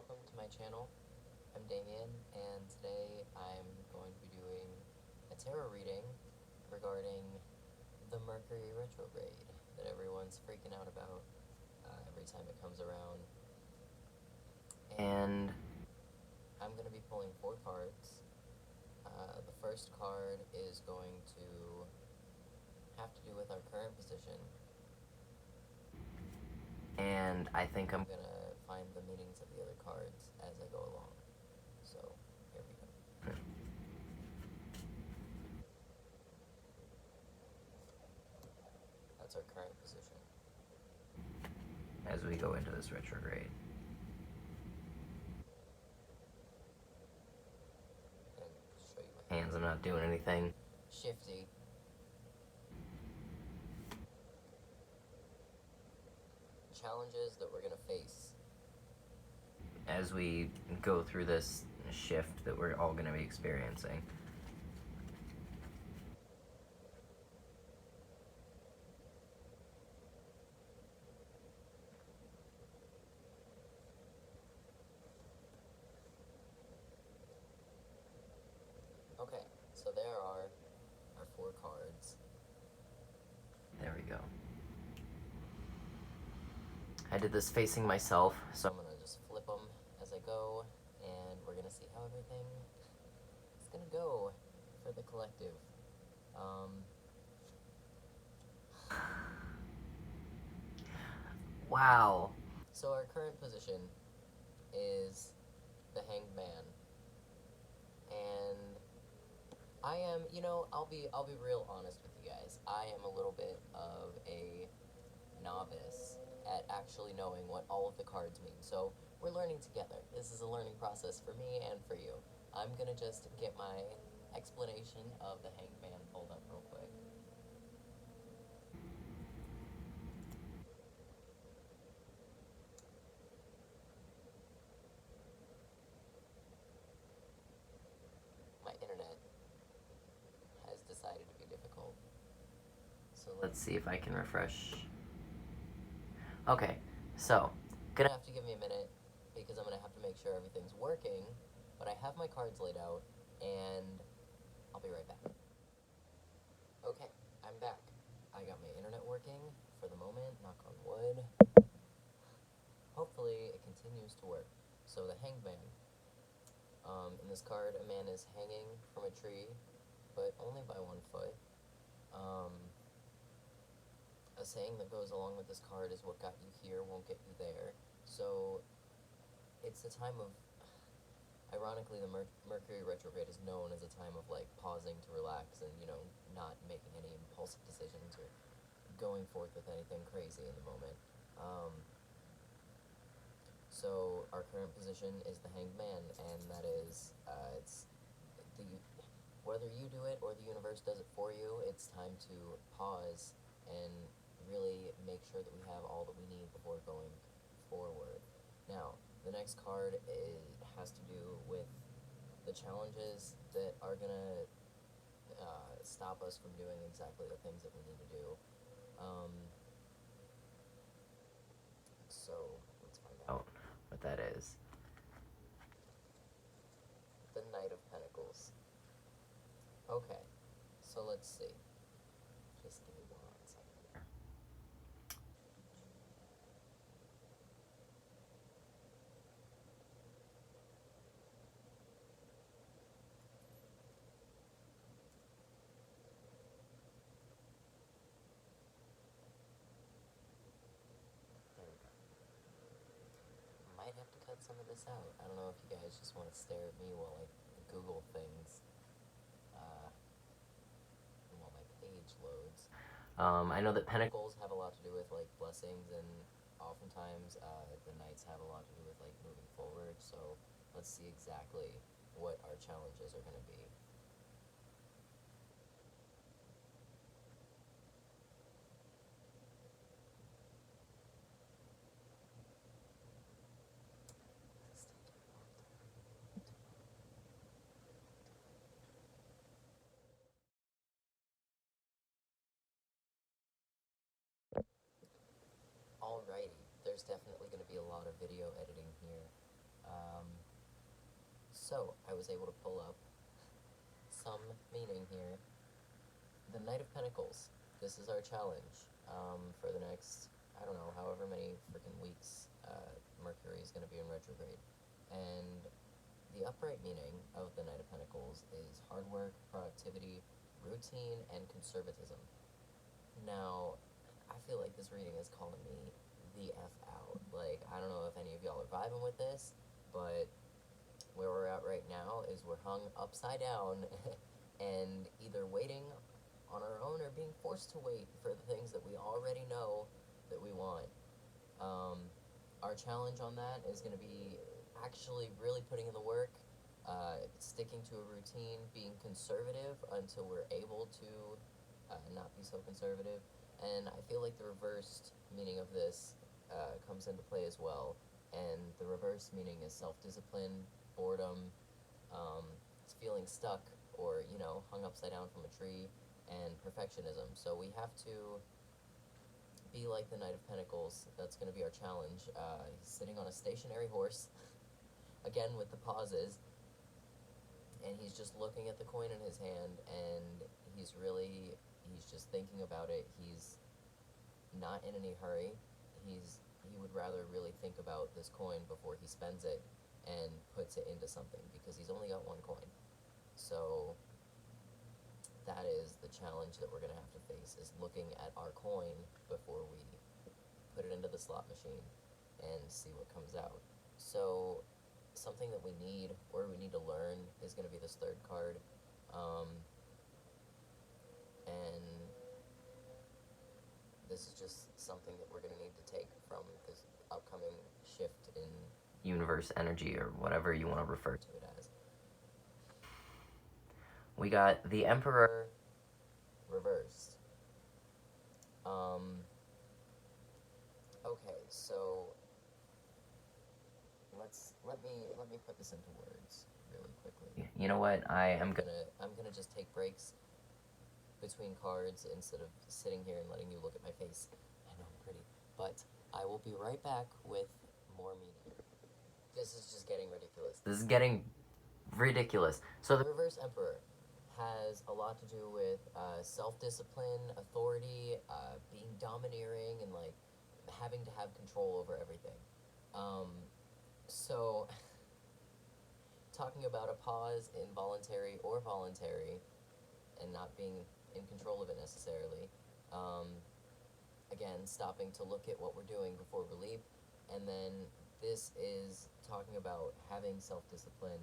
welcome to my channel. I'm Damian, and today I'm going to be doing a tarot reading regarding the Mercury retrograde that everyone's freaking out about every time it comes around. And I'm going to be pulling 4 cards. The first card is going to have to do with our current position, and I think I'm going to find the meanings of the other cards as I go along. So, here we go. That's our current position as we go into this retrograde. And show you my hands, I'm not doing anything shifty. Challenges that we're going to face as we go through this shift that we're all going to be experiencing. Okay, so there are our 4 cards. There we go. I did this facing myself, so I'm going to just flip them as I go, and we're going to see how everything is going to go for the collective. Wow. So our current position is the Hanged Man, and I am, I'll be real honest with you guys. I am a little bit of a novice at actually knowing what all of the cards mean. So we're learning together. This is a learning process for me and for you. I'm gonna just get my explanation of the Hanged Man pulled up real quick. My internet has decided to be difficult. So let's see if I can refresh. Okay, so gonna have to give me a minute because I'm gonna have to make sure everything's working, but I have my cards laid out and I'll be right back. Okay, I'm back. I got my internet working for the moment, knock on wood. Hopefully it continues to work. So the Hanged Man. In this card, a man is hanging from a tree, but only by 1 foot. A saying that goes along with this card is what got you here won't get you there. So it's a time of, ironically, the Mercury retrograde is known as a time of like pausing to relax and, not making any impulsive decisions or going forth with anything crazy in the moment. So our current position is the Hanged Man, and that is, whether you do it or the universe does it for you, it's time to pause and really make sure that we have all that we need before going forward. Now, the next card has to do with the challenges that are going to stop us from doing exactly the things that we need to do. So, let's find out what that is. The Knight of Pentacles. Okay, so let's see. Just give me 1 second here. There we go. Might have to cut some of this out. I don't know if you guys just want to stare at me while I Google things while my page loads. I know that pentacles have a lot to do with like blessings, and oftentimes the knights have a lot to do with like moving forward. So let's see exactly what our challenges are going to be. Alrighty, there's definitely going to be a lot of video editing here. Um, so, I was able to pull up some meaning here. The Knight of Pentacles. This is our challenge for the next, I don't know, however many freaking weeks Mercury is going to be in retrograde. And the upright meaning of the Knight of Pentacles is hard work, productivity, routine, and conservatism. Now, I feel like this reading is calling me the F out. Like, I don't know if any of y'all are vibing with this, but where we're at right now is we're hung upside down and either waiting on our own or being forced to wait for the things that we already know that we want. Our challenge on that is going to be actually really putting in the work, sticking to a routine, being conservative until we're able to not be so conservative. And I feel like the reversed meaning of this comes into play as well. And the reverse meaning is self-discipline, boredom, it's feeling stuck or, hung upside down from a tree, and perfectionism. So we have to be like the Knight of Pentacles. That's going to be our challenge. He's sitting on a stationary horse, again with the pauses, and he's just looking at the coin in his hand, and he's just thinking about it. He's not in any hurry. He would rather really think about this coin before he spends it and puts it into something, because he's only got one coin. So that is the challenge that we're going to have to face, is looking at our coin before we put it into the slot machine and see what comes out. So something that we need, or we need to learn, is going to be this third card. And this is just something that we're going to need to take from this upcoming shift in universe energy, or whatever you want to refer to it as. We got the Emperor reversed. Okay, so let me put this into words really quickly. You know what? I'm gonna just take breaks between cards instead of sitting here and letting you look at my face. I know I'm pretty, but I will be right back with more meaning. This is just getting ridiculous. This is getting ridiculous. So the Reverse Emperor has a lot to do with self-discipline, authority, being domineering, and like having to have control over everything. So talking about a pause, involuntary or voluntary, and not being in control of it necessarily. Again, stopping to look at what we're doing before we leap. And then this is talking about having self-discipline,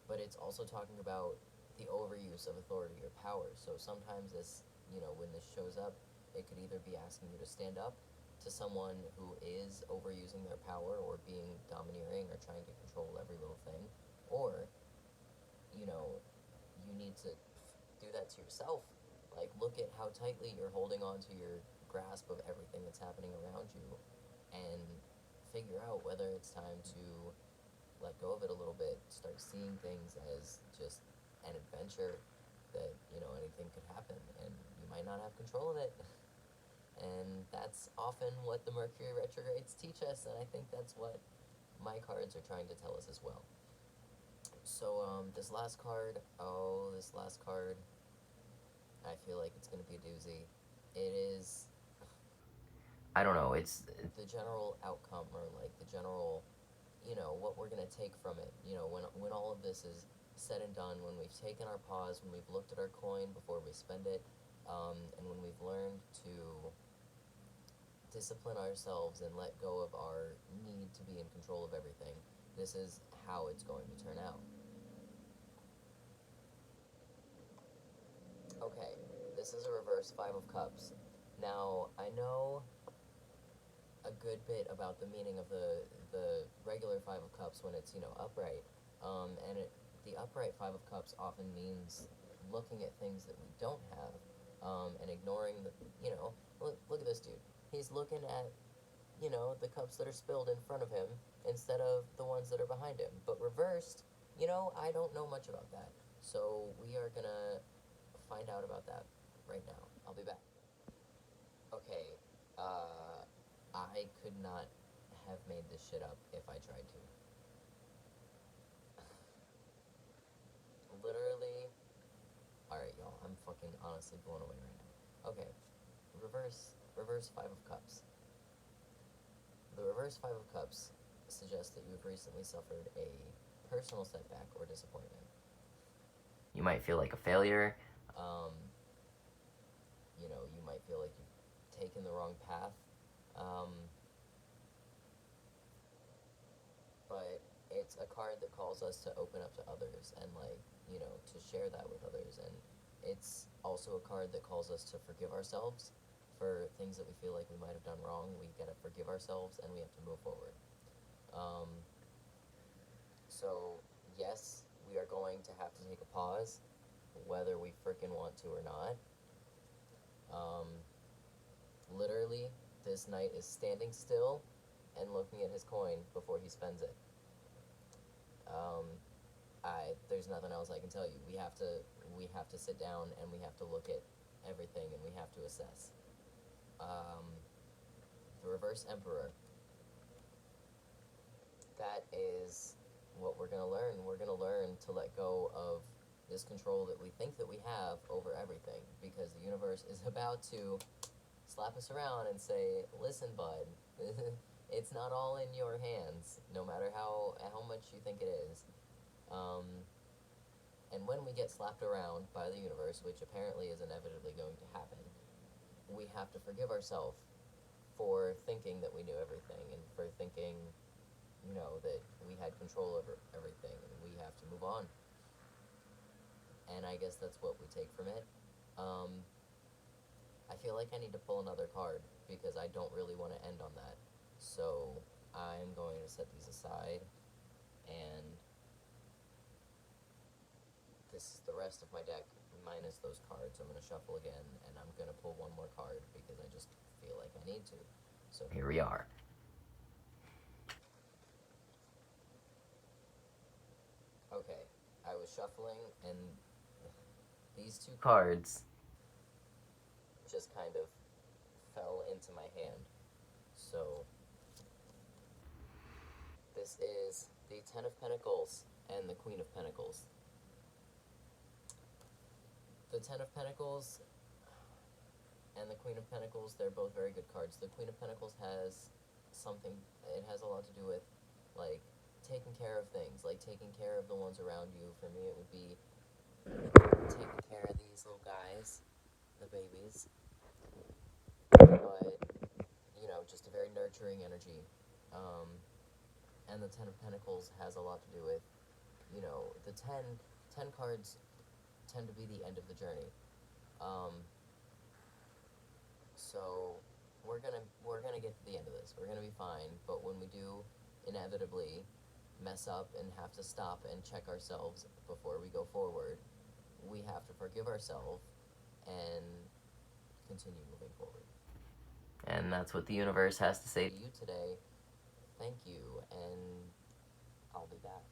but it's also talking about the overuse of authority or power. So sometimes this, when this shows up, it could either be asking you to stand up to someone who is overusing their power or being domineering or trying to control every little thing, or, you need to do that to yourself. Like, look at how tightly you're holding on to your grasp of everything that's happening around you, and figure out whether it's time to let go of it a little bit, start seeing things as just an adventure that, anything could happen, and you might not have control of it. And that's often what the Mercury retrogrades teach us, and I think that's what my cards are trying to tell us as well. So, this last card, I feel like it's going to be a doozy. It is, I don't know, it's the general outcome, or like the general, what we're going to take from it. When all of this is said and done, when we've taken our pause, when we've looked at our coin before we spend it, and when we've learned to discipline ourselves and let go of our need to be in control of everything, this is how it's going to turn out. Okay, this is a reverse Five of Cups. Now, I know a good bit about the meaning of the regular Five of Cups when it's, upright. And the upright Five of Cups often means looking at things that we don't have, and ignoring the, look at this dude. He's looking at, the cups that are spilled in front of him instead of the ones that are behind him. But reversed, I don't know much about that. So we are gonna find out about that right now. I'll be back. Okay, I could not have made this shit up if I tried to. Literally. Alright, y'all, I'm fucking honestly blown away right now. Okay, reverse Five of Cups. The reverse Five of Cups suggests that you've recently suffered a personal setback or disappointment. You might feel like a failure. You might feel like you've taken the wrong path. But it's a card that calls us to open up to others and, to share that with others. And it's also a card that calls us to forgive ourselves for things that we feel like we might have done wrong. We gotta forgive ourselves and we have to move forward. So, yes, we are going to have to take a pause, whether we frickin' want to or not. Literally, this knight is standing still and looking at his coin before he spends it. There's nothing else I can tell you. We have to sit down and we have to look at everything and we have to assess. The reverse emperor. That is what we're gonna learn. We're gonna learn to let go of this control that we think that we have over everything, because the universe is about to slap us around and say, listen, bud, it's not all in your hands, no matter how much you think it is. And when we get slapped around by the universe, which apparently is inevitably going to happen, we have to forgive ourselves for thinking that we knew everything and for thinking, that we had control over everything, and we have to move on. And I guess that's what we take from it. I feel like I need to pull another card because I don't really want to end on that. So I'm going to set these aside, and this is the rest of my deck minus those cards. I'm going to shuffle again, and I'm going to pull one more card because I just feel like I need to. So here we are. Okay, I was shuffling, and these two cards just kind of fell into my hand. So this is the Ten of Pentacles and the Queen of Pentacles. The Ten of Pentacles and the Queen of Pentacles, they're both very good cards. The Queen of Pentacles has a lot to do with, taking care of things, taking care of the ones around you. For me, it would be taking care of these little guys, the babies. But, just a very nurturing energy. And the Ten of Pentacles has a lot to do with, the 10 cards tend to be the end of the journey. So we're gonna get to the end of this. We're gonna be fine. But when we do inevitably mess up and have to stop and check ourselves before we go forward, we have to forgive ourselves and continue moving forward. And that's what the universe has to say to you today. Thank you, and I'll be back.